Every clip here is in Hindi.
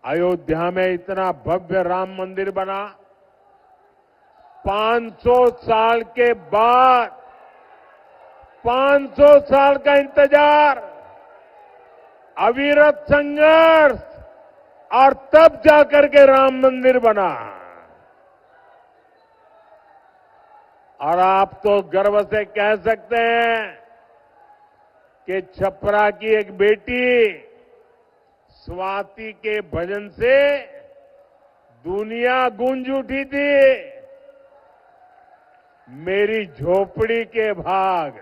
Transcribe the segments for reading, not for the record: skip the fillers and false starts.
अयोध्या में इतना भव्य राम मंदिर बना, 500 साल के बाद 500 साल का इंतजार, अविरत संघर्ष, और तब जाकर के राम मंदिर बना। और आप तो गर्व से कह सकते हैं कि छपरा की एक बेटी स्वाति के भजन से दुनिया गूंज उठी थी। मेरी झोपड़ी के भाग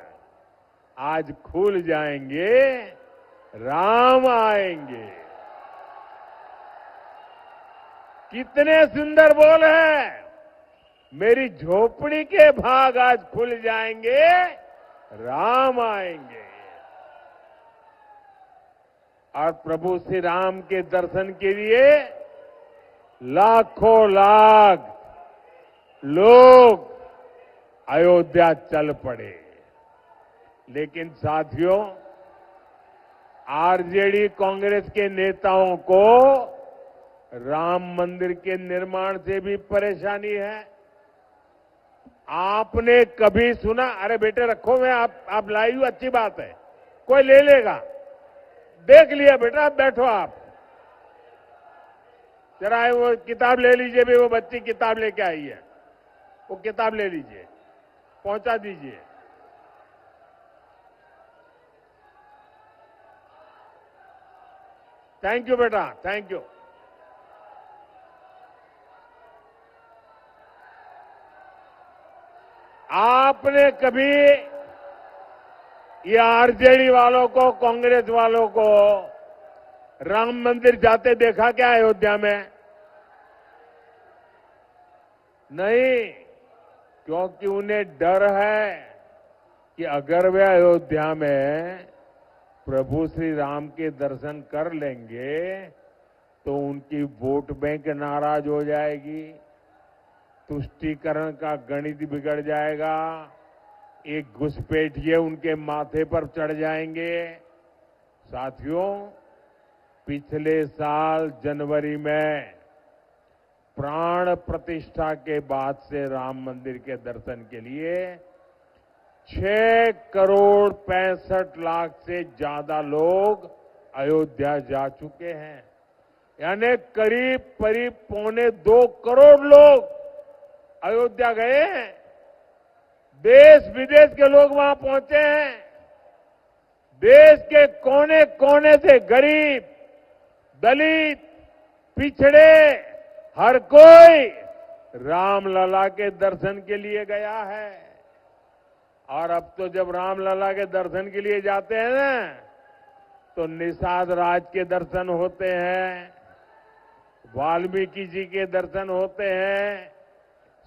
आज खुल जाएंगे, राम आएंगे। कितने सुंदर बोल है, मेरी झोपड़ी के भाग आज खुल जाएंगे, राम आएंगे। और प्रभु श्री राम के दर्शन के लिए लाखों लाख लोग अयोध्या चल पड़े। लेकिन साथियों, आरजेडी कांग्रेस के नेताओं को राम मंदिर के निर्माण से भी परेशानी है। आपने कभी सुना, अरे बेटे रखो, मैं आप लाई हूं, अच्छी बात है, कोई ले लेगा, देख लिया बेटा, आप बैठो, आप जरा वो किताब ले लीजिए भी, वो बच्ची किताब लेके आई है, वो किताब ले लीजिए, पहुंचा दीजिए। थैंक यू बेटा, थैंक यू। आपने कभी ये आरजेडी वालों को, कांग्रेस वालों को राम मंदिर जाते देखा क्या अयोध्या में? नहीं, क्योंकि उन्हें डर है कि अगर वे अयोध्या में प्रभु श्री राम के दर्शन कर लेंगे तो उनकी वोट बैंक नाराज हो जाएगी, तुष्टीकरण का गणित बिगड़ जाएगा, एक घुसपैठिए उनके माथे पर चढ़ जाएंगे। साथियों, पिछले साल जनवरी में प्राण प्रतिष्ठा के बाद से राम मंदिर के दर्शन के लिए 6 करोड़ 65 लाख से ज्यादा लोग अयोध्या जा चुके हैं। यानी करीब पौने 2 करोड़ लोग अयोध्या गए हैं। देश विदेश के लोग वहां पहुंचे हैं। देश के कोने कोने से गरीब, दलित, पिछड़े, हर कोई रामलला के दर्शन के लिए गया है। और अब तो जब रामलला के दर्शन के लिए जाते हैं ना, तो निषाद राज के दर्शन होते हैं, वाल्मीकि जी के दर्शन होते हैं,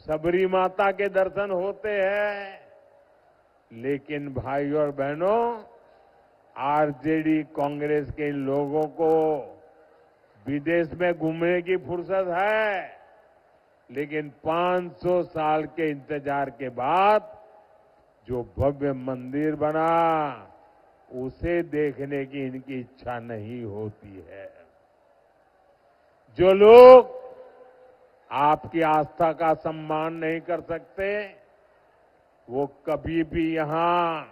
सबरी माता के दर्शन होते हैं। लेकिन भाइयों और बहनों, आरजेडी कांग्रेस के इन लोगों को विदेश में घूमने की फुर्सत है, लेकिन 500 साल के इंतजार के बाद जो भव्य मंदिर बना, उसे देखने की इनकी इच्छा नहीं होती है। जो लोग आपकी आस्था का सम्मान नहीं कर सकते, वो कभी भी यहां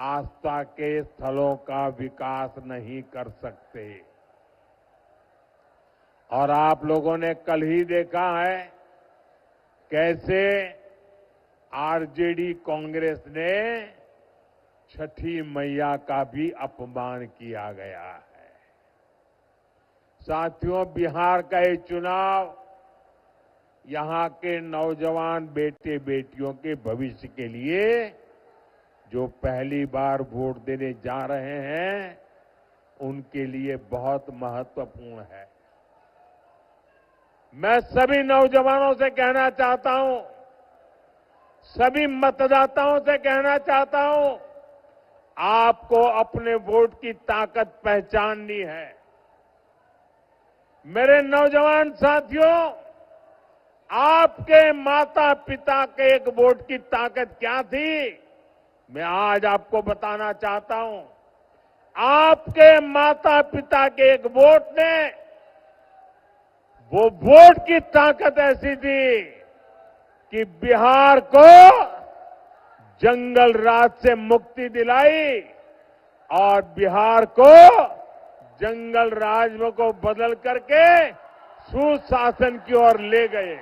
आस्था के स्थलों का विकास नहीं कर सकते। और आप लोगों ने कल ही देखा है कैसे आरजेडी कांग्रेस ने छठी मैया का भी अपमान किया गया है। साथियों, बिहार का ये चुनाव यहां के नौजवान बेटे बेटियों के भविष्य के लिए जो पहली बार वोट देने जा रहे हैं, उनके लिए बहुत महत्वपूर्ण है। मैं सभी नौजवानों से कहना चाहता हूं, सभी मतदाताओं से कहना चाहता हूं, आपको अपने वोट की ताकत पहचाननी है। मेरे नौजवान साथियों, आपके माता पिता के एक वोट की ताकत क्या थी, मैं आज आपको बताना चाहता हूं। आपके माता पिता के एक वोट ने वो वोट की ताकत ऐसी थी कि बिहार को जंगल राज से मुक्ति दिलाई और बिहार को जंगल राज को बदल करके सुशासन की ओर ले गए।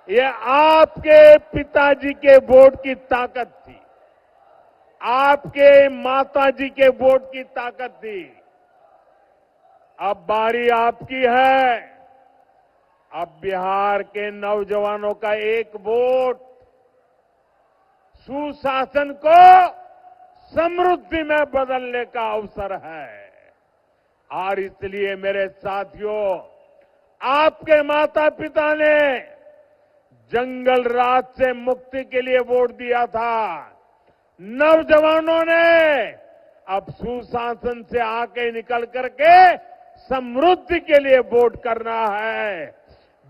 ये आपके पिताजी के वोट की ताकत थी, आपके माताजी के वोट की ताकत थी। अब बारी आपकी है। अब बिहार के नौजवानों का एक वोट सुशासन को समृद्धि में बदलने का अवसर है। और इसलिए मेरे साथियों, आपके माता पिता ने जंगल राज से मुक्ति के लिए वोट दिया था। नौजवानों ने अब सुशासन से आके निकल करके समृद्धि के लिए वोट करना है,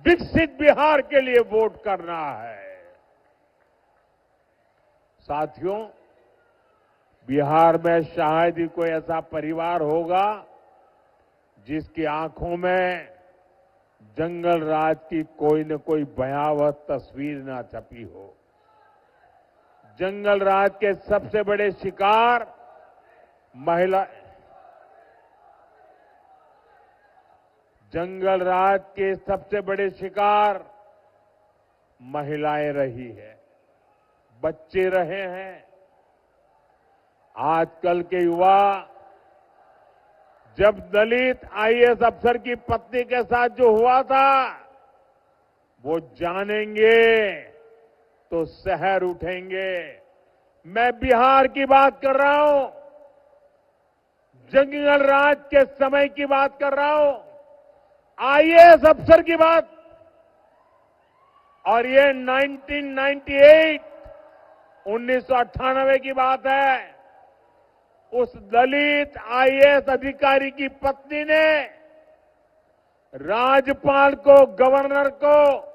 विकसित बिहार के लिए वोट करना है। साथियों, बिहार में शायद ही कोई ऐसा परिवार होगा जिसकी आंखों में जंगल राज की कोई न कोई भयावह तस्वीर ना छपी हो। जंगल राज के सबसे बड़े शिकार जंगल राज के सबसे बड़े शिकार महिलाएं रही है, बच्चे रहे हैं। आजकल के युवा जब दलित आईएएस अफसर की पत्नी के साथ जो हुआ था वो जानेंगे तो शहर उठेंगे। मैं बिहार की बात कर रहा हूं, जंगल राज के समय की बात कर रहा हूं, आईएएस अफसर की बात। और ये 1998 की बात है। उस दलित आईएएस अधिकारी की पत्नी ने राज्यपाल को, गवर्नर को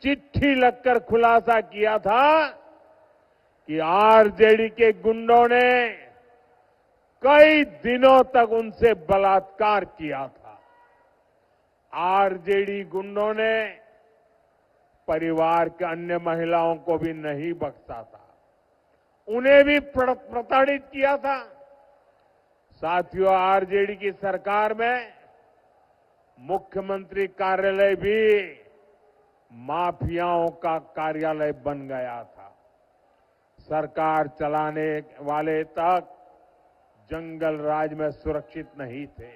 चिट्ठी लिखकर खुलासा किया था कि आरजेडी के गुंडों ने कई दिनों तक उनसे बलात्कार किया था। आरजेडी गुंडों ने परिवार के अन्य महिलाओं को भी नहीं बख्शा था, उन्हें भी प्रताड़ित किया था। साथियों, आरजेडी की सरकार में मुख्यमंत्री कार्यालय भी माफियाओं का कार्यालय बन गया था। सरकार चलाने वाले तक जंगल राज में सुरक्षित नहीं थे।